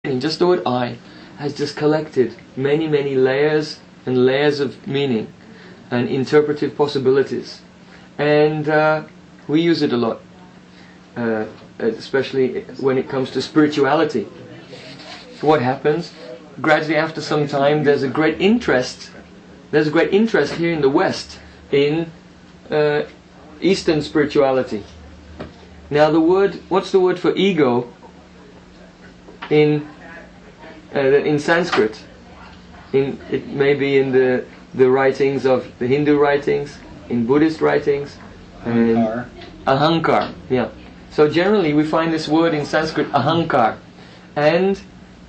just the word I has just collected many, many layers and layers of meaning and interpretive possibilities. And we use it a lot, especially when it comes to spirituality. What happens? Gradually, after some time, there's a great interest. There's a great interest here in the West in Eastern spirituality. Now, what's the word for ego in Sanskrit? It may be in the writings of the Hindu writings, in Buddhist writings, and ahankar. Yeah. So generally, we find this word in Sanskrit, ahankar, and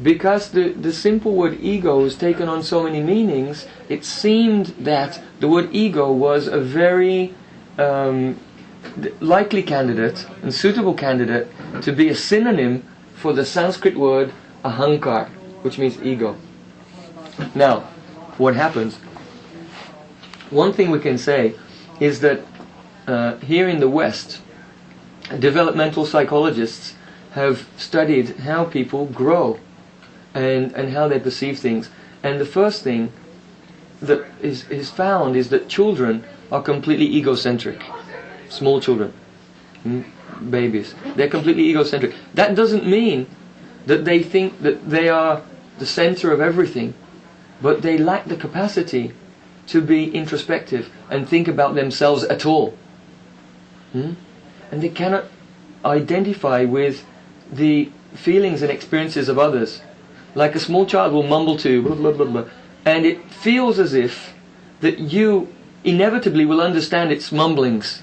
because the simple word ego is taken on so many meanings, it seemed that the word ego was a very likely candidate and suitable candidate to be a synonym for the Sanskrit word ahankar, which means ego. Now, what happens? One thing we can say is that here in the West, developmental psychologists have studied how people grow and how they perceive things. And the first thing that is found is that children are completely egocentric. Small children, babies, they're completely egocentric. That doesn't mean that they think that they are the center of everything, but they lack the capacity to be introspective and think about themselves at all. And they cannot identify with the feelings and experiences of others. Like a small child will mumble to blah blah blah blah, and it feels as if that you inevitably will understand its mumblings.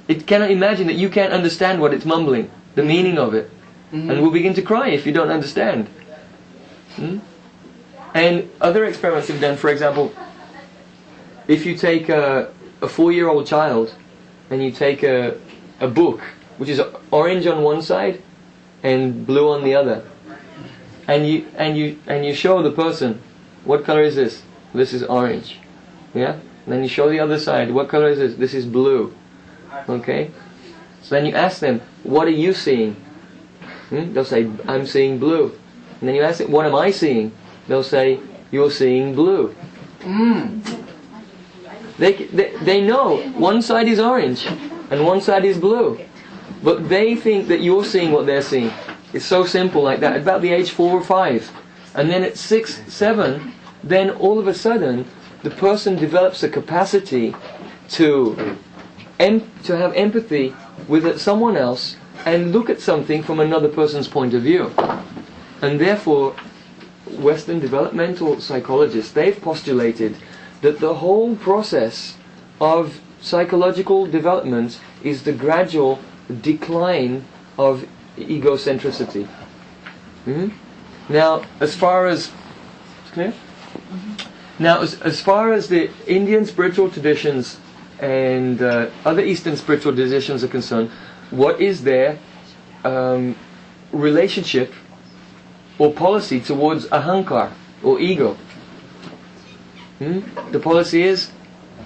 It cannot imagine that you can't understand what it's mumbling, the meaning of it, and will begin to cry if you don't understand. And other experiments have done, for example, if you take a 4-year-old child and you take a book which is orange on one side and blue on the other, and you show the person, what color is this? This is orange. Yeah? And then you show the other side, what color is this? This is blue. Okay? So then you ask them, what are you seeing? They'll say, I'm seeing blue. And then you ask them, what am I seeing? They'll say, you're seeing blue. They know one side is orange and one side is blue, but they think that you're seeing what they're seeing. It's so simple like that, at about the age 4 or 5. And then at 6, 7, then all of a sudden the person develops a capacity to have empathy with someone else and look at something from another person's point of view. And therefore, Western developmental psychologists, they've postulated that the whole process of psychological development is the gradual decline of egocentricity. Now, as far as clear? Now, as far as the Indian spiritual traditions and other Eastern spiritual traditions are concerned, what is their relationship or policy towards ahankar or ego? The policy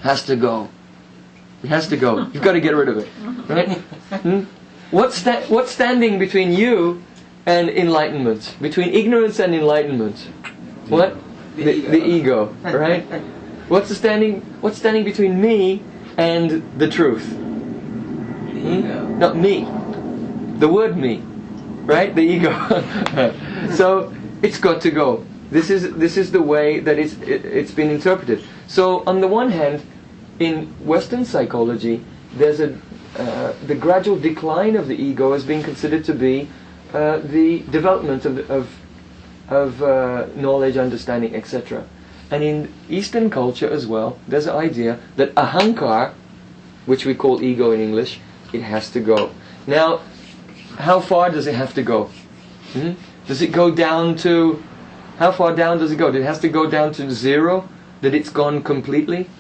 has to go. It has to go. You've got to get rid of it, right? What's standing between you and enlightenment? Between ignorance and enlightenment? What? The ego, right? What's standing between me and the truth? Not me. The word me, right? The ego. So it's got to go. This is the way that it's been interpreted. So on the one hand, in Western psychology, there's the gradual decline of the ego as being considered to be the development of knowledge, understanding, etc. And in Eastern culture as well, there's an idea that ahankar, which we call ego in English, it has to go. Now, how far does it have to go? Does it go down to... How far down does it go? It has to go down to 0, that it's gone completely?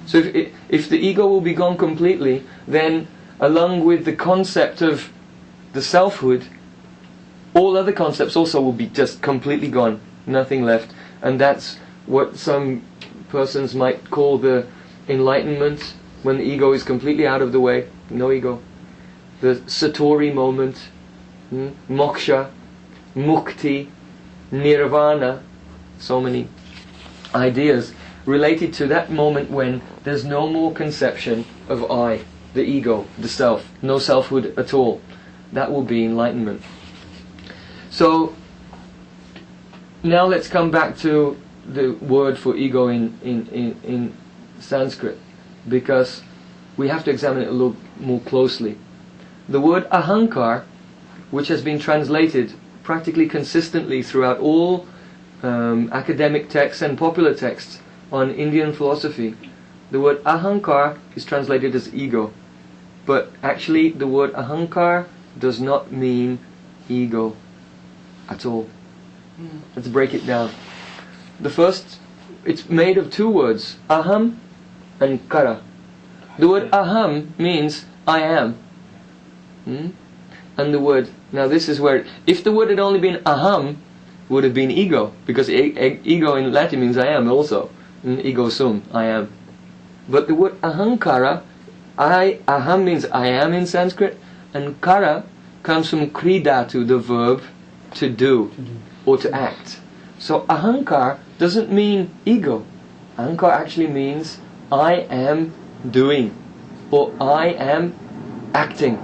So if the ego will be gone completely, then along with the concept of the selfhood, all other concepts also will be just completely gone, nothing left. And that's what some persons might call the enlightenment, when the ego is completely out of the way, no ego. The satori moment, moksha, mukti, nirvana, so many ideas related to that moment when there's no more conception of I, the ego, the self, no selfhood at all. That will be enlightenment. So now let's come back to the word for ego in Sanskrit, because we have to examine it a little more closely. The word ahankar, which has been translated practically consistently throughout all academic texts and popular texts on Indian philosophy, the word ahankar is translated as ego. But actually the word ahankar does not mean ego at all. Let's break it down. The first, it's made of two words, aham and kara. The word aham means I am. And the word, now this is where, if the word had only been aham, would have been ego, because ego in Latin means I am also. Ego sum, I am. But the word ahankara, aham means I am in Sanskrit, and kara comes from kridatu, the verb to do or to act. So ahankar doesn't mean ego. Ahankar actually means I am doing, or I am acting.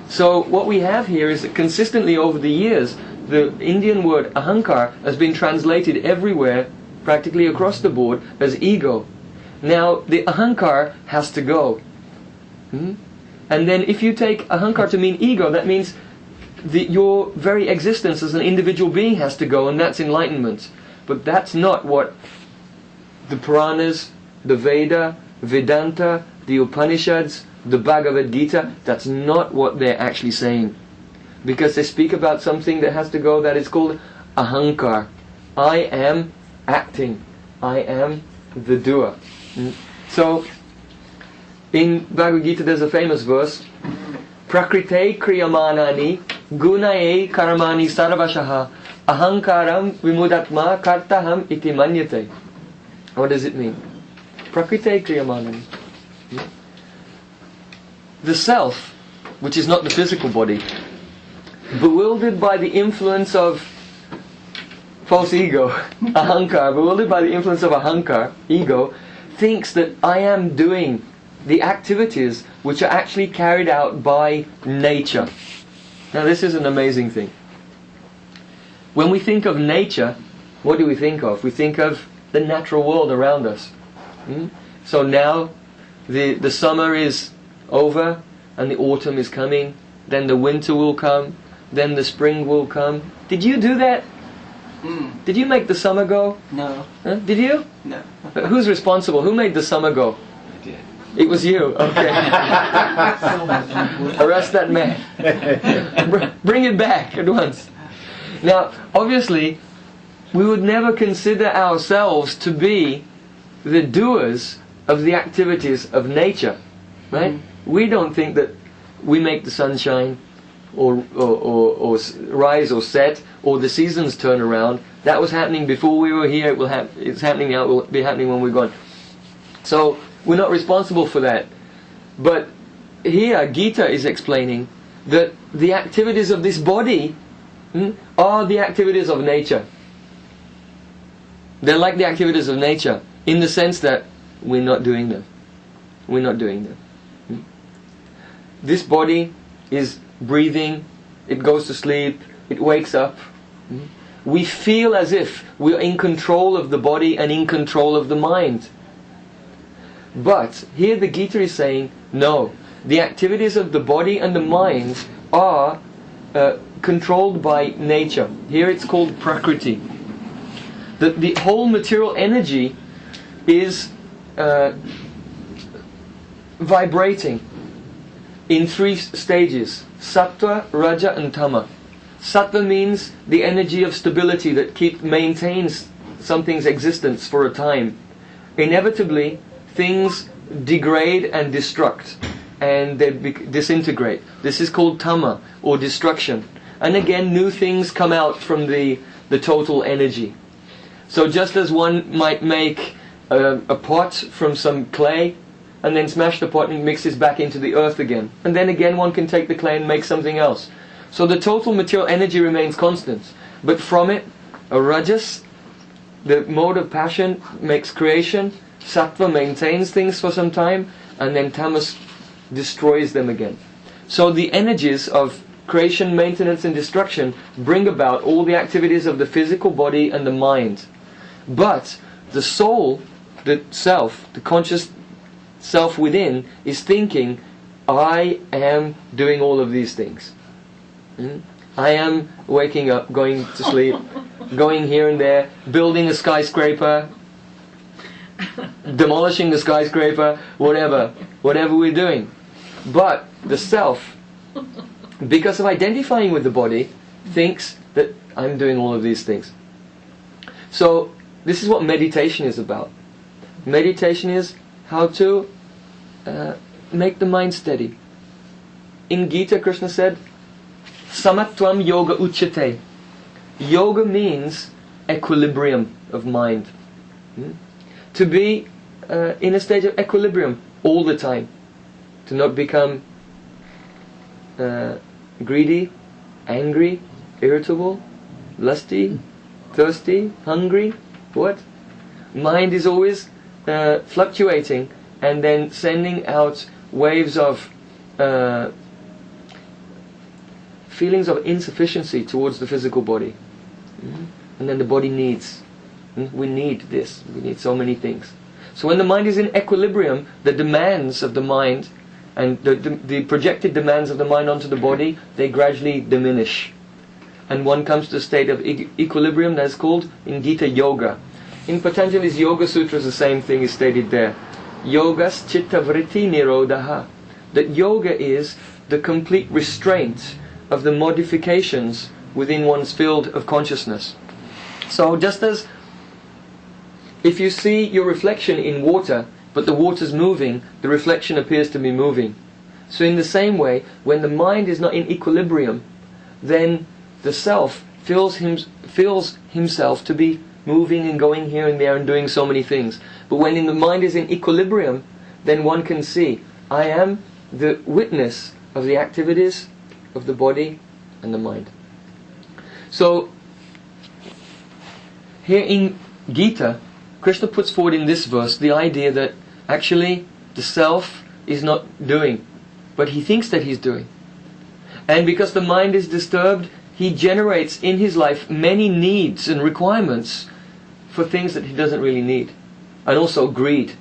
So what we have here is that consistently over the years, the Indian word ahankar has been translated everywhere, practically across the board, as ego. Now the ahankar has to go. And then if you take ahankar to mean ego, that means your very existence as an individual being has to go, and that's enlightenment. But that's not what the Puranas, the Veda, Vedanta, the Upanishads, the Bhagavad Gita, that's not what they're actually saying. Because they speak about something that has to go, that is called ahankar. I am acting. I am the doer. So, in Bhagavad Gita there's a famous verse, Prakrite kriyamanani gunaye karamani sarvashaha ahankaram vimudatma kartaham iti manyate. What does it mean? Prakrite kriyamanani. The self, which is not the physical body, bewildered by the influence of false ego, ahankar, bewildered by the influence of ahankar, ego, thinks that I am doing the activities which are actually carried out by nature. Now this is an amazing thing. When we think of nature, what do we think of? We think of the natural world around us. So now the summer is over and the autumn is coming, then the winter will come, then the spring will come. Did you do that? Did you make the summer go? No. Did you? No. Who's responsible? Who made the summer go? I did. It was you. Okay. Arrest that man. Bring it back at once. Now, obviously, we would never consider ourselves to be the doers of the activities of nature, right? We don't think that we make the sun shine, or rise or set, or the seasons turn around. That was happening before we were here. It's happening now. It will be happening when we're gone. So we're not responsible for that. But here Gita is explaining that the activities of this body are the activities of nature. They're like the activities of nature in the sense that we're not doing them. We're not doing them. This body is breathing, it goes to sleep, it wakes up. We feel as if we're in control of the body and in control of the mind. But here the Gita is saying, no, the activities of the body and the mind are controlled by nature. Here it's called Prakriti. The whole material energy is vibrating in three stages: Sattva, Raja and Tama. Sattva means the energy of stability that maintains something's existence for a time. Inevitably, things degrade and destruct, and they disintegrate. This is called Tama, or destruction. And again, new things come out from the total energy. So just as one might make a pot from some clay, and then smash the pot and mix it back into the earth again. And then again one can take the clay and make something else. So the total material energy remains constant. But from it, a rajas, the mode of passion, makes creation. Sattva maintains things for some time, and then tamas destroys them again. So the energies of creation, maintenance and destruction bring about all the activities of the physical body and the mind. But the soul, the self, the conscious self within, is thinking, I am doing all of these things. I am waking up, going to sleep, going here and there, building a skyscraper, demolishing the skyscraper, whatever we're doing. But the self, because of identifying with the body, thinks that I'm doing all of these things. So this is what meditation is about. Meditation is how to make the mind steady. In Gita, Krishna said, Samatvam yoga uchyate. Yoga means equilibrium of mind. To be in a state of equilibrium all the time. To not become greedy, angry, irritable, lusty, thirsty, hungry. What? Mind is always fluctuating and then sending out waves of feelings of insufficiency towards the physical body. And then the body needs. We need this. We need so many things. So when the mind is in equilibrium, the demands of the mind and the projected demands of the mind onto the body, they gradually diminish. And one comes to a state of equilibrium that is called in Gita yoga. In Patanjali's Yoga Sutras, the same thing is stated there. Yogas chitta vritti nirodha. That yoga is the complete restraint of the modifications within one's field of consciousness. So just as if you see your reflection in water, but the water's moving, the reflection appears to be moving. So in the same way, when the mind is not in equilibrium, then the self feels himself to be moving and going here and there and doing so many things. But when the mind is in equilibrium, then one can see, I am the witness of the activities of the body and the mind. So here in Gita, Krishna puts forward in this verse the idea that actually the self is not doing, but he thinks that he's doing. And because the mind is disturbed, he generates in his life many needs and requirements for things that he doesn't really need. And also greed.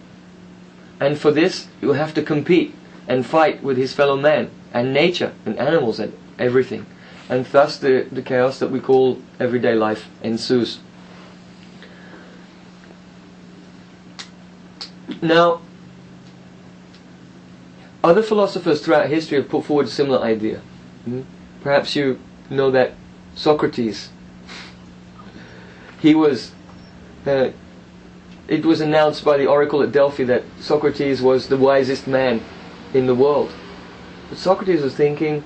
And for this, he will have to compete and fight with his fellow man and nature and animals and everything. And thus the chaos that we call everyday life ensues. Now, other philosophers throughout history have put forward a similar idea. Perhaps you know that Socrates, it was announced by the oracle at Delphi that Socrates was the wisest man in the world. But Socrates was thinking,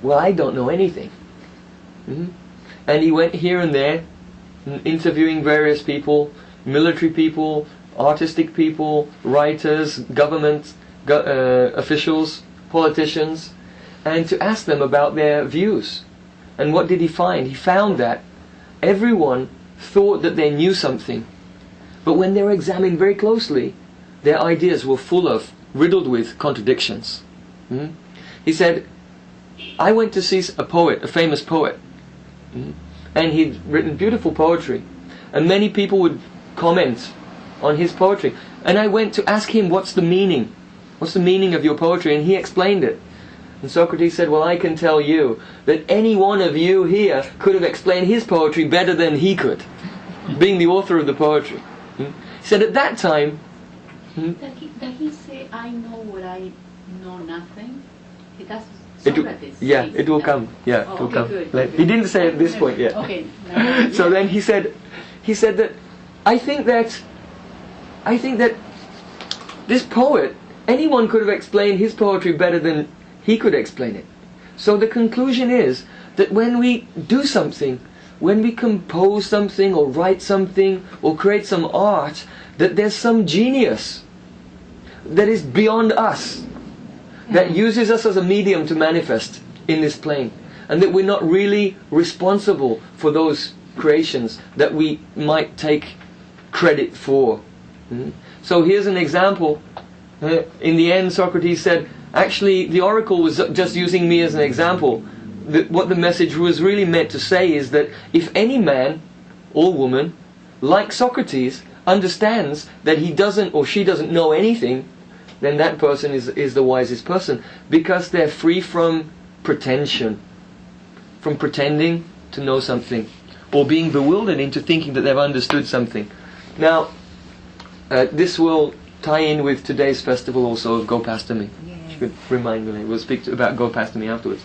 well, I don't know anything. And he went here and there, interviewing various people, military people, artistic people, writers, government officials, politicians, and to ask them about their views. And what did he find? He found that everyone thought that they knew something, but when they were examined very closely, their ideas were riddled with contradictions. He said, I went to see a poet, a famous poet, and he'd written beautiful poetry, and many people would comment on his poetry, and I went to ask him, what's the meaning of your poetry? And he explained it. And Socrates said, well, I can tell you that any one of you here could have explained his poetry better than he could, being the author of the poetry. He said at that time... Did he say, I know what I know nothing? It does Socrates. It will come. Yeah, oh, it will okay, come. Good. He didn't say at this point yet. Okay. So then he said that I think that this poet, anyone could have explained his poetry better than he could explain it. So the conclusion is that when we do something, when we compose something or write something or create some art, that there's some genius that is beyond us, that uses us as a medium to manifest in this plane. and that we're not really responsible for those creations that we might take credit for. So here's an example. In the end, Socrates said, actually, the oracle was just using me as an example. What the message was really meant to say is that if any man or woman, like Socrates, understands that he doesn't or she doesn't know anything, then that person is the wisest person, because they're free from pretension, from pretending to know something, or being bewildered into thinking that they've understood something. Now, this will tie in with today's festival also of Gopastami. You could remind me, we'll speak about Gopastami afterwards.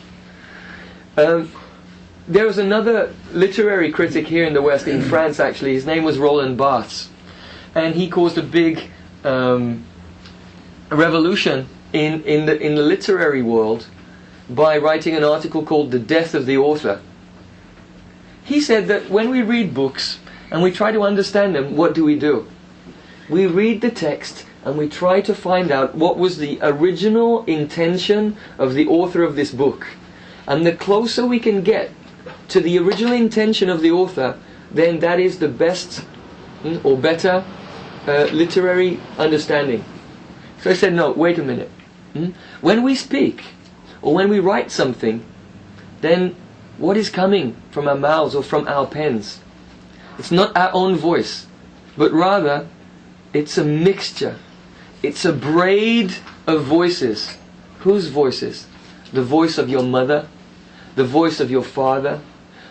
There was another literary critic here in the West, in France actually, his name was Roland Barthes, and he caused a big revolution in the literary world by writing an article called The Death of the Author. He said that when we read books and we try to understand them, what do? We read the text and we try to find out what was the original intention of the author of this book. And the closer we can get to the original intention of the author, then that is the best or better literary understanding. So I said, no, wait a minute. When we speak or when we write something, then what is coming from our mouths or from our pens? It's not our own voice, but rather it's a mixture. It's a braid of voices. Whose voices? The voice of your mother, the voice of your father,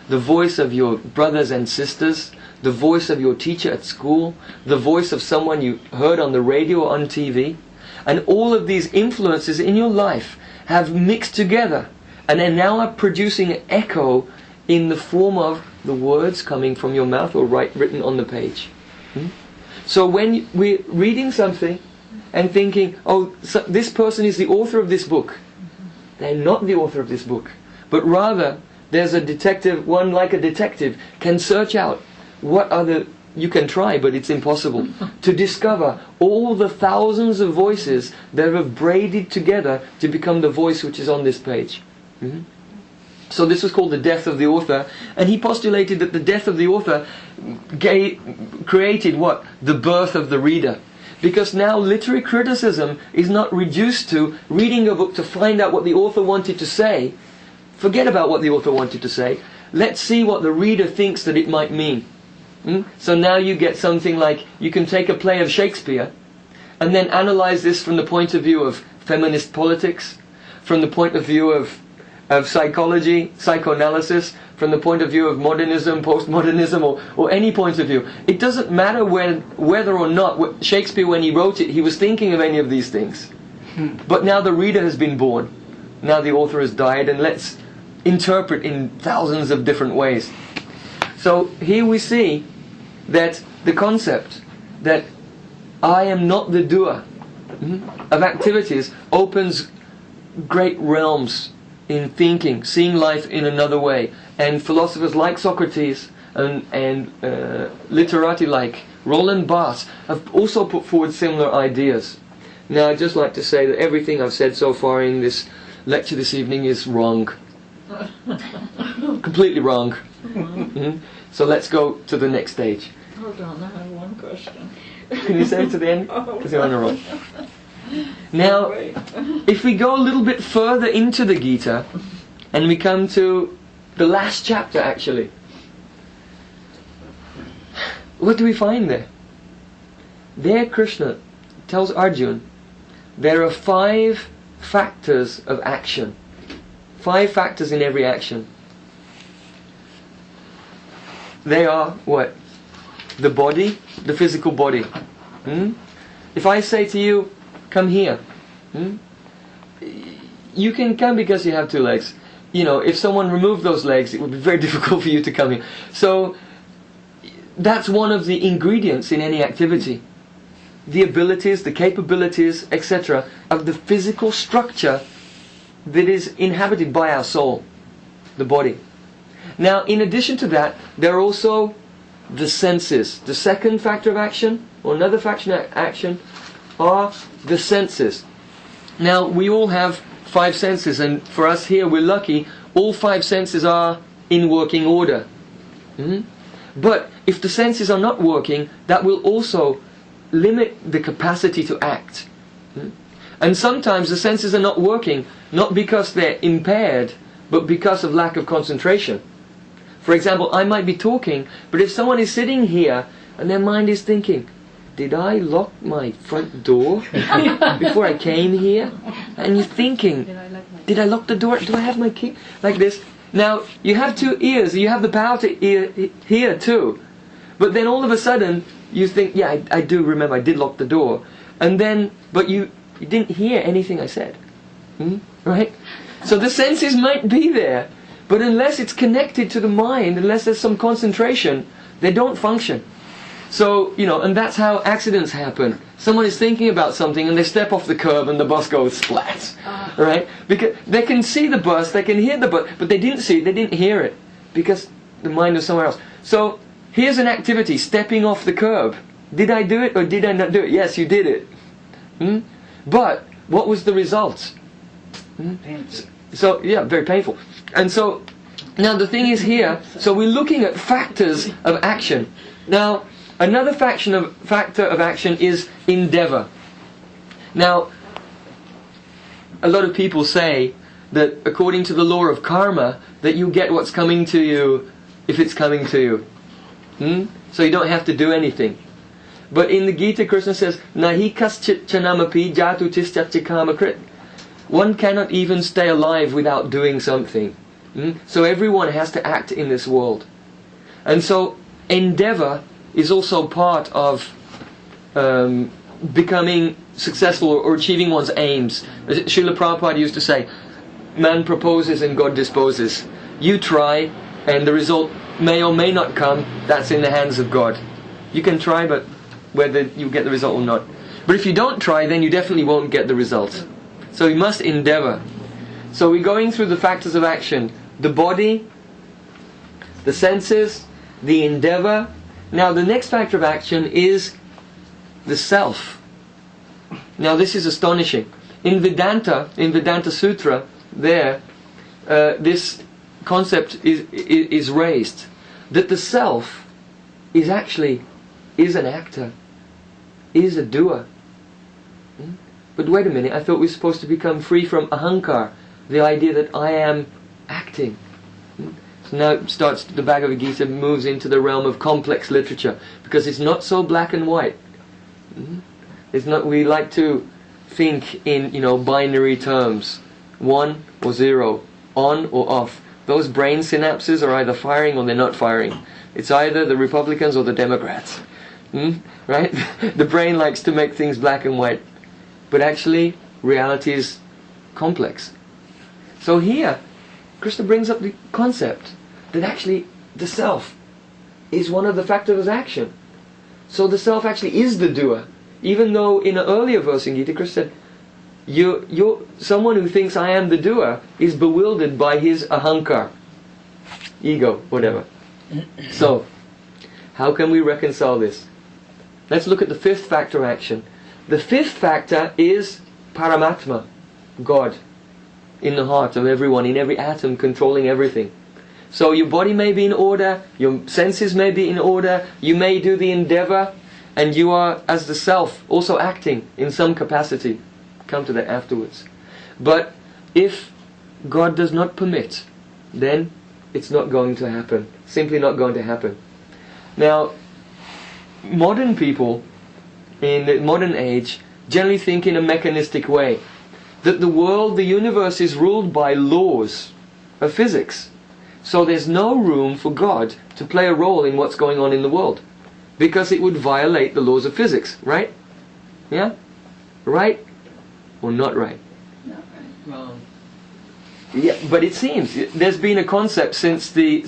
the voice of your brothers and sisters, the voice of your teacher at school, the voice of someone you heard on the radio or on TV. And all of these influences in your life have mixed together and are now producing an echo in the form of the words coming from your mouth or written on the page. So when we're reading something and thinking, oh, so this person is the author of this book, they're not the author of this book, but rather there's a detective, one like a detective can search out what other, you can try but it's impossible, to discover all the thousands of voices that have braided together to become the voice which is on this page. So this was called the death of the author, and he postulated that the death of the author created what? The birth of the reader. Because now literary criticism is not reduced to reading a book to find out what the author wanted to say. Forget about what the author wanted to say. Let's see what the reader thinks that it might mean. So now you get something like, you can take a play of Shakespeare and then analyze this from the point of view of feminist politics, from the point of view of psychology, psychoanalysis, from the point of view of modernism, postmodernism, or any point of view. It doesn't matter whether or not Shakespeare, when he wrote it, he was thinking of any of these things. But now the reader has been born. Now the author has died, and let's interpret in thousands of different ways. So here we see that the concept that I am not the doer of activities opens great realms in thinking, seeing life in another way. And philosophers like Socrates and literati like Roland Barthes have also put forward similar ideas. Now I'd just like to say that everything I've said so far in this lecture this evening is wrong. Completely wrong. So let's go to the next stage. Hold on, I have one question. Can you say it to the end? Because you're on a roll. Now, if we go a little bit further into the Gita, and we come to the last chapter actually, what do we find there? There Krishna tells Arjuna, there are 5 factors of action. 5 factors in every action. They are what? The body, the physical body. If I say to you, come here, you can come because you have 2 legs. You know, if someone removed those legs, it would be very difficult for you to come here. So that's one of the ingredients in any activity. The abilities, the capabilities, etc. of the physical structure that is inhabited by our soul, the body. Now, in addition to that, there are also the senses. The second factor of action, or another factor of action, are the senses. Now, we all have 5 senses, and for us here, we're lucky. all 5 senses are in working order. But if the senses are not working, that will also limit the capacity to act. And sometimes the senses are not working, not because they're impaired, but because of lack of concentration. For example, I might be talking, but if someone is sitting here and their mind is thinking, did I lock my front door before I came here? And you're thinking, did I lock the door? Do I have my key? Like this. Now, you have 2 ears, you have the power to hear too. But then all of a sudden, you think, yeah, I do remember, I did lock the door. And then, but you didn't hear anything I said. Right? So the senses might be there, but unless it's connected to the mind, unless there's some concentration, they don't function. So, and that's how accidents happen. Someone is thinking about something and they step off the curb and the bus goes splat. Right? Because they can see the bus, they can hear the bus, but they didn't see it, they didn't hear it. Because the mind was somewhere else. So, here's an activity, stepping off the curb. Did I do it or did I not do it? Yes, you did it. But, what was the result? So, yeah, very painful. And so, now the thing is here, so we're looking at factors of action. Now, another factor of action is endeavor. Now, a lot of people say that according to the law of karma, that you get what's coming to you if it's coming to you. So you don't have to do anything. But in the Gita, Krishna says, Nahi kaschit chanamapi jatu tischachikamakrit. One cannot even stay alive without doing something. So everyone has to act in this world. And so endeavor is also part of becoming successful or achieving one's aims. As Srila Prabhupada used to say, man proposes and God disposes. You try and the result may or may not come, that's in the hands of God. You can try, but whether you get the result or not. But if you don't try, then you definitely won't get the result. So you must endeavor. So we're going through the factors of action. The body, the senses, the endeavor. Now the next factor of action is the self. Now this is astonishing. In Vedanta Sutra, this concept is raised. That the self is an actor, is a doer. But wait a minute, I thought we were supposed to become free from ahankara, the idea that I am acting. So now the Bhagavad Gita moves into the realm of complex literature, because it's not so black and white. It's not. We like to think in binary terms, 1 or 0, on or off. Those brain synapses are either firing or they're not firing. It's either the Republicans or the Democrats. Right? The brain likes to make things black and white. But actually, reality is complex. So here, Krishna brings up the concept that actually the self is one of the factors of action. So the self actually is the doer. Even though in an earlier verse in Gita, Krishna said, you're someone who thinks I am the doer is bewildered by his ahankara, ego, whatever. So, how can we reconcile this? Let's look at the 5th factor of action. The 5th factor is Paramatma, God, in the heart of everyone, in every atom, controlling everything. So your body may be in order, your senses may be in order, you may do the endeavor, and you are, as the self, also acting in some capacity. Come to that afterwards. But if God does not permit, then it's not going to happen. Simply not going to happen. Now, modern people in the modern age generally think in a mechanistic way, that the world, the universe is ruled by laws of physics. So there's no room for God to play a role in what's going on in the world, because it would violate the laws of physics, right? Yeah? Right or not right? Not right. Wrong. Yeah, but it seems there's been a concept since the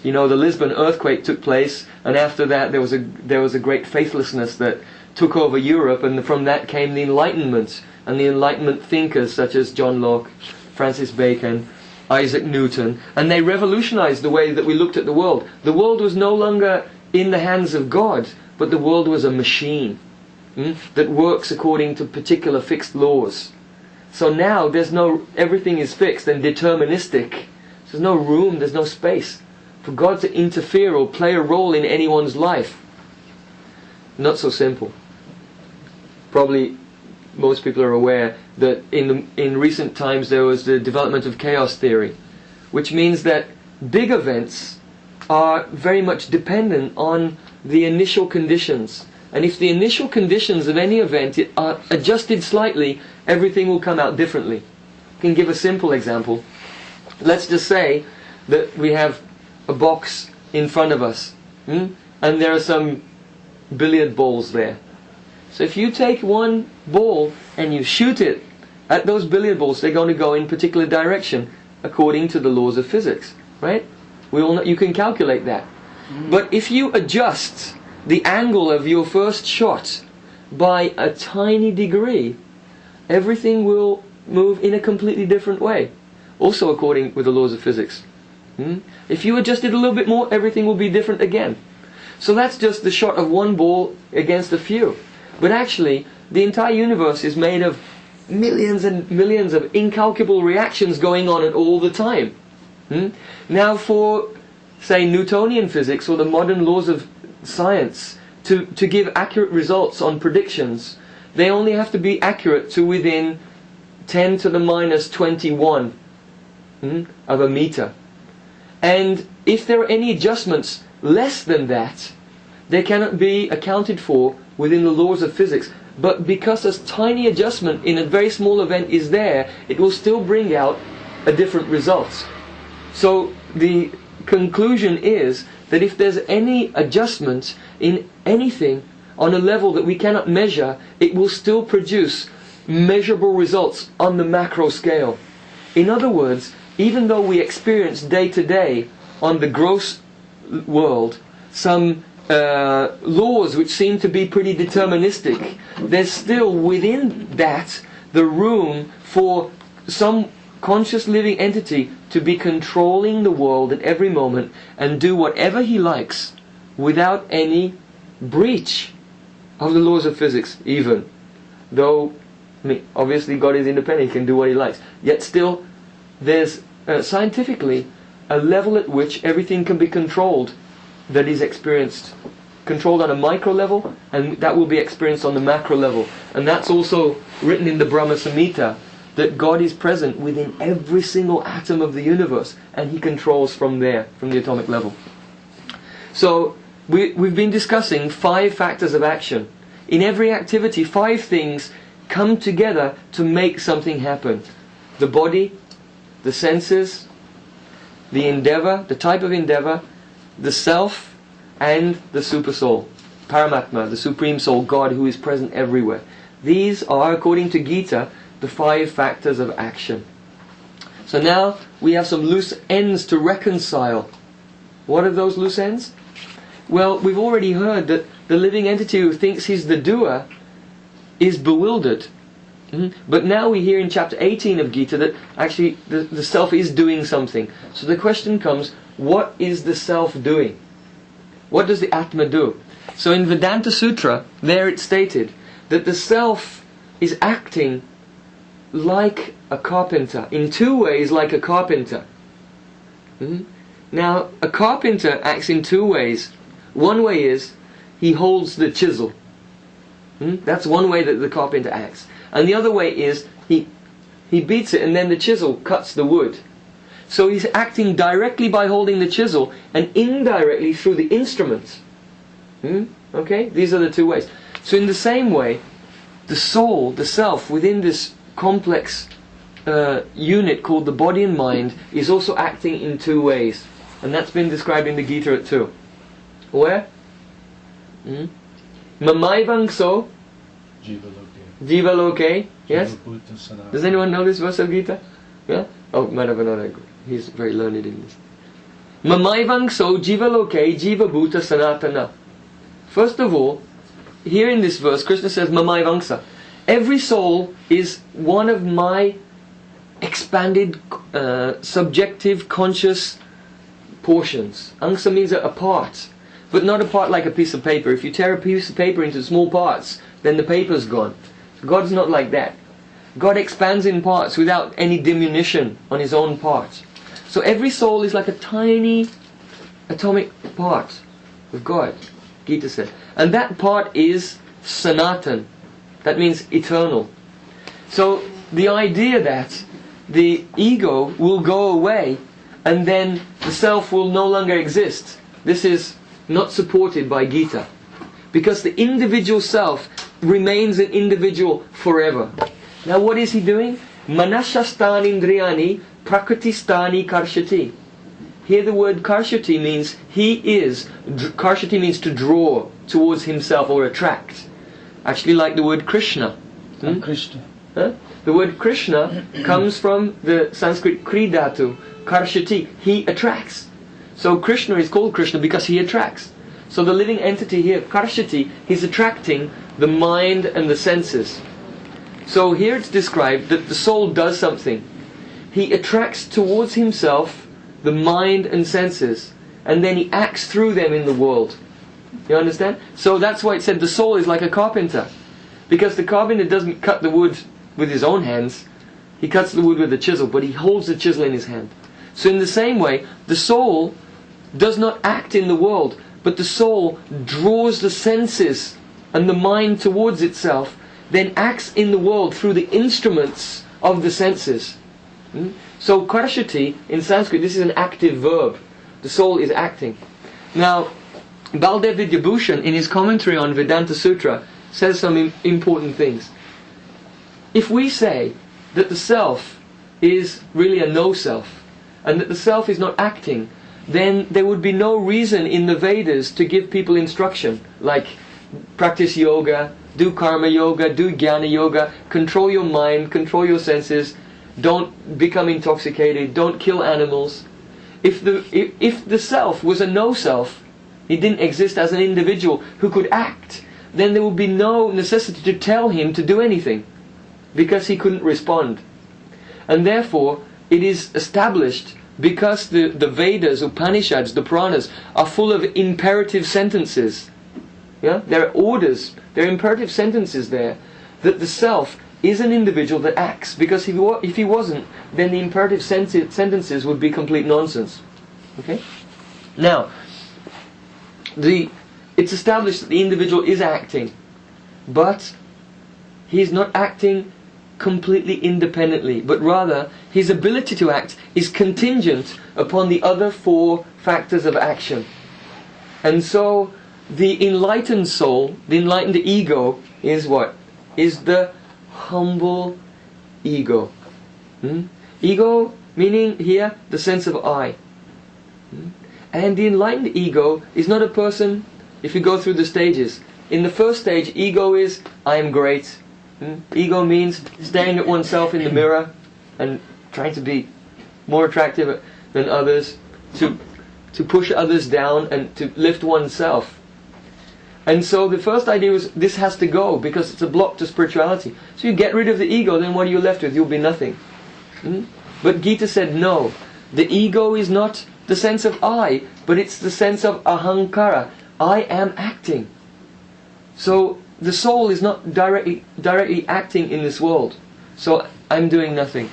the Lisbon earthquake took place, and after that there was a great faithlessness that took over Europe, and from that came the Enlightenment, and the Enlightenment thinkers such as John Locke, Francis Bacon, Isaac Newton, and they revolutionized the way that we looked at the world. The world was no longer in the hands of God, but the world was a machine that works according to particular fixed laws. So now everything is fixed and deterministic. There's no room, there's no space for God to interfere or play a role in anyone's life. Not so simple. Probably most people are aware that in recent times there was the development of chaos theory, which means that big events are very much dependent on the initial conditions. And if the initial conditions of any event are adjusted slightly, everything will come out differently. I can give a simple example. Let's just say that we have a box in front of us, and there are some billiard balls there. So if you take one ball and you shoot it at those billiard balls, they're going to go in a particular direction according to the laws of physics, right? We all know, you can calculate that. But if you adjust the angle of your first shot by a tiny degree, everything will move in a completely different way, also according with the laws of physics. If you adjust it a little bit more, everything will be different again. So that's just the shot of one ball against a few. But actually, the entire universe is made of millions and millions of incalculable reactions going on at all the time. Now for, say, Newtonian physics or the modern laws of science to give accurate results on predictions, they only have to be accurate to within 10 to the minus 21 of a meter. And if there are any adjustments less than that, they cannot be accounted for within the laws of physics. But because a tiny adjustment in a very small event is there, it will still bring out a different result. So the conclusion is that if there's any adjustment in anything on a level that we cannot measure, it will still produce measurable results on the macro scale. In other words, even though we experience day to day on the gross world some laws which seem to be pretty deterministic, there's still within that the room for some conscious living entity to be controlling the world at every moment and do whatever he likes without any breach of the laws of physics, even though obviously God is independent, he can do what he likes, yet still there's scientifically a level at which everything can be controlled that is experienced, controlled on a micro level, and that will be experienced on the macro level. And that's also written in the Brahma Samhita, that God is present within every single atom of the universe, and he controls from there, from the atomic level. So we've been discussing 5 factors of action. In every activity, 5 things come together to make something happen. The body, the senses, the endeavor, the type of endeavor, the self, and the supersoul, Paramatma, the Supreme Soul, God who is present everywhere. These are, according to Gita, the 5 factors of action. So now we have some loose ends to reconcile. What are those loose ends? Well, we've already heard that the living entity who thinks he's the doer is bewildered. But now we hear in chapter 18 of Gita that actually the self is doing something. So the question comes, what is the self doing? What does the Atma do? So in Vedanta Sutra, there it's stated that the self is acting like a carpenter, in 2 ways like a carpenter. Now, a carpenter acts in 2 ways. One way is, he holds the chisel. That's one way that the carpenter acts. And the other way is, he beats it and then the chisel cuts the wood. So he's acting directly by holding the chisel and indirectly through the instruments. Okay? These are the 2 ways. So in the same way, the soul, the self, within this complex unit called the body and mind is also acting in 2 ways. And that's been described in the Gita at 2. Where? Mamaivangso Jiva Loke. Yes? Does anyone know this verse of Gita? Yeah? Oh, Madhavananda, he's very learned in this. Mamaivangso Jiva Loke Jiva Bhuta Sanatana. First of all, here in this verse, Krishna says Mamaivangsa. Every soul is one of my expanded, subjective, conscious portions. Angsa means a part, but not a part like a piece of paper. If you tear a piece of paper into small parts, then the paper's gone. God's not like that. God expands in parts without any diminution on His own parts. So every soul is like a tiny atomic part of God, Gita said. And that part is Sanatan. That means eternal. So the idea that the ego will go away and then the self will no longer exist, this is not supported by Gita. Because the individual self remains an individual forever. Now what is he doing? Manashastani indriyani prakriti karshati. Here the word karshati means he is. Karshati means to draw towards himself or attract. Actually like the word Krishna. Krishna. Huh? The word Krishna comes from the Sanskrit kridatu, karshati, he attracts. So Krishna is called Krishna because he attracts. So the living entity here, karshati, he's attracting the mind and the senses. So here it's described that the soul does something. He attracts towards himself the mind and senses, and then he acts through them in the world. You understand? So that's why it said the soul is like a carpenter. Because the carpenter doesn't cut the wood with his own hands, he cuts the wood with a chisel, but he holds the chisel in his hand. So in the same way, the soul does not act in the world, but the soul draws the senses and the mind towards itself, then acts in the world through the instruments of the senses. So karshati in Sanskrit, this is an active verb. The soul is acting. Now, Baldev Vidyabhushan in his commentary on Vedanta Sutra says some important things. If we say that the self is really a no-self, and that the self is not acting, then there would be no reason in the Vedas to give people instruction, like practice yoga, do karma yoga, do jnana yoga, control your mind, control your senses, don't become intoxicated, don't kill animals. If the self was a no-self, he didn't exist as an individual who could act, then there would be no necessity to tell him to do anything, because he couldn't respond. And therefore, it is established, because the Vedas, Upanishads, the Puranas are full of imperative sentences. Yeah? There are orders, there are imperative sentences there, that the self is an individual that acts, because if he wasn't, then the imperative sentences would be complete nonsense. Okay? Now, it's established that the individual is acting, but he's not acting completely independently, but rather his ability to act is contingent upon the other four factors of action. And so the enlightened soul, the enlightened ego, is what? Is the humble ego. Ego meaning here the sense of I. And the enlightened ego is not a person, if you go through the stages. In the first stage, ego is I am great. Ego means staring at oneself in the mirror and trying to be more attractive than others, to push others down and to lift oneself. And so the first idea was this has to go because it's a block to spirituality. So you get rid of the ego, then what are you left with? You'll be nothing. But Gita said no. The ego is not the sense of I, but it's the sense of ahankara. I am acting. So the soul is not directly acting in this world. So I'm doing nothing.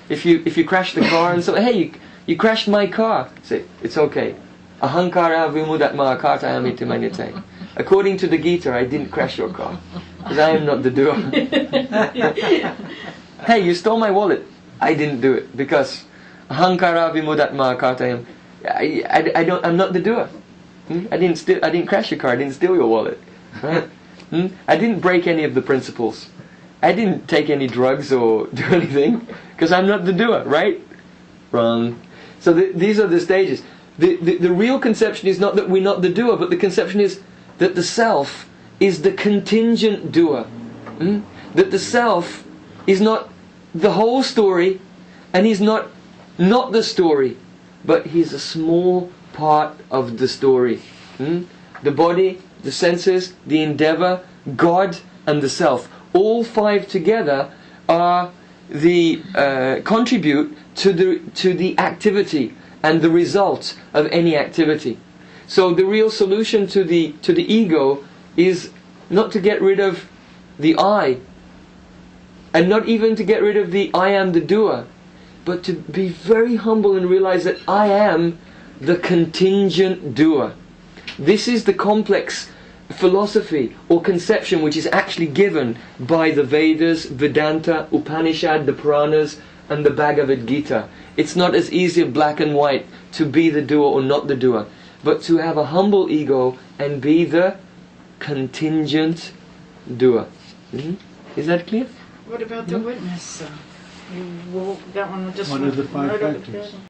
If you crash the car and say, hey, you crashed my car, say, it's okay. Ahankara vimudatma kartayam iti manyate. According to the Gita, I didn't crash your car, because I am not the doer. Hey, you stole my wallet. I didn't do it, because ahankara vimudatma kartayam. I'm not the doer. I didn't crash your car. I didn't steal your wallet. Right? I didn't break any of the principles. I didn't take any drugs or do anything, because I'm not the doer. Right? Wrong. So these are the stages. The real conception is not that we're not the doer, but the conception is that the self is the contingent doer. That the self is not the whole story, and he's not the story, but he's a small part of the story. The body, the senses, the endeavor, God, and the self. All five together are the contribute to the activity and the result of any activity. So the real solution to the ego is not to get rid of the I And not even to get rid of the I am the doer, but to be very humble and realize that I am the contingent doer. This is the complex philosophy or conception which is actually given by the Vedas, Vedanta, Upanishad, the Puranas and the Bhagavad Gita. It's not as easy as black and white to be the doer or not the doer, but to have a humble ego and be the contingent doer. Is that clear? What about the witness? That one just What are the five factors?